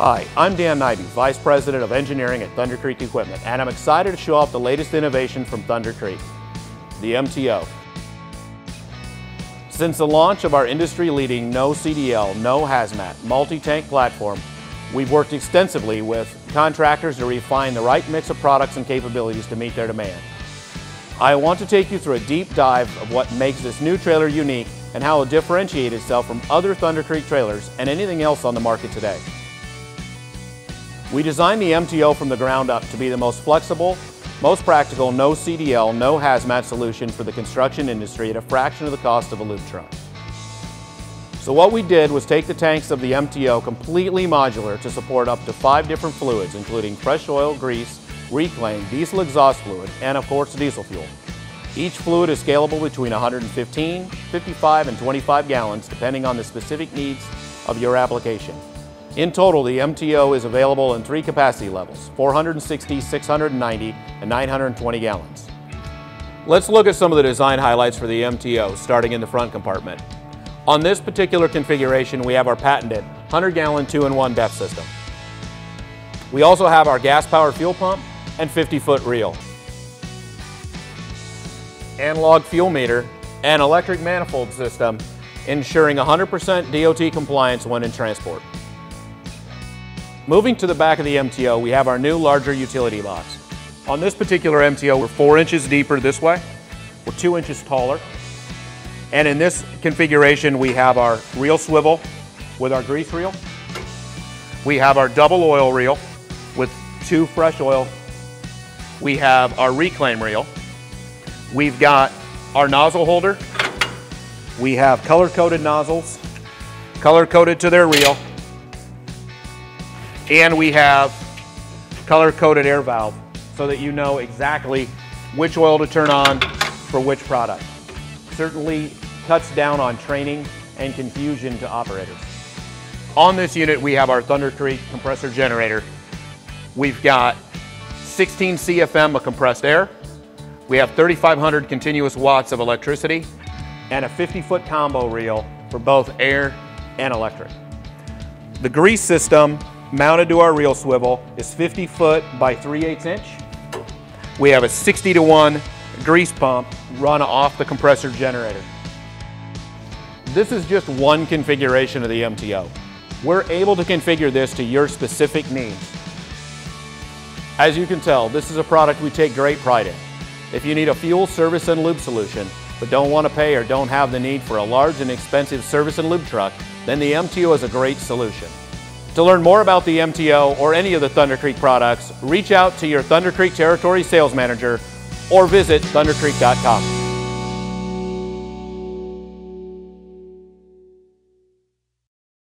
Hi, I'm Dan Neibe, Vice President of Engineering at Thunder Creek Equipment, and I'm excited to show off the latest innovation from Thunder Creek, the MTO. Since the launch of our industry-leading No CDL, No HAZMAT multi-tank platform, we've worked extensively with contractors to refine the right mix of products and capabilities to meet their demand. I want to take you through a deep dive of what makes this new trailer unique and how it will differentiate itself from other Thunder Creek trailers and anything else on the market today. We designed the MTO from the ground up to be the most flexible, most practical No CDL, No HAZMAT solution for the construction industry at a fraction of the cost of a lube truck. So what we did was take the tanks of the MTO completely modular to support up to 5 different fluids, including fresh oil, grease, reclaim, diesel exhaust fluid, and of course diesel fuel. Each fluid is scalable between 115, 55, and 25 gallons, depending on the specific needs of your application. In total, the MTO is available in 3 capacity levels, 460, 690, and 920 gallons. Let's look at some of the design highlights for the MTO, starting in the front compartment. On this particular configuration, we have our patented 100-gallon 2-in-1 DEF system. We also have our gas-powered fuel pump and 50-foot reel, analog fuel meter, and electric manifold system, ensuring 100% DOT compliance when in transport. Moving to the back of the MTO, we have our new larger utility box. On this particular MTO, we're 4 inches deeper this way, we're 2 inches taller, and in this configuration we have our reel swivel with our grease reel. We have our double oil reel with 2 fresh oil. We have our reclaim reel. We've got our nozzle holder. We have color-coded nozzles, color-coded to their reel. And we have color-coded air valve so that you know exactly which oil to turn on for which product. Certainly cuts down on training and confusion to operators. On this unit we have our Thunder Creek Compressor Generator. We've got 16 CFM of compressed air. We have 3,500 continuous watts of electricity and a 50-foot combo reel for both air and electric. The grease system mounted to our reel swivel is 50 foot by 3/8 inch. We have a 60-to-1 grease pump run off the compressor generator. This is just one configuration of the MTO. We're able to configure this to your specific needs. As you can tell, this is a product we take great pride in. If you need a fuel, service, and lube solution, but don't want to pay or don't have the need for a large and expensive service and lube truck, then the MTO is a great solution. To learn more about the MTO or any of the Thunder Creek products, reach out to your Thunder Creek Territory Sales Manager or visit thundercreek.com.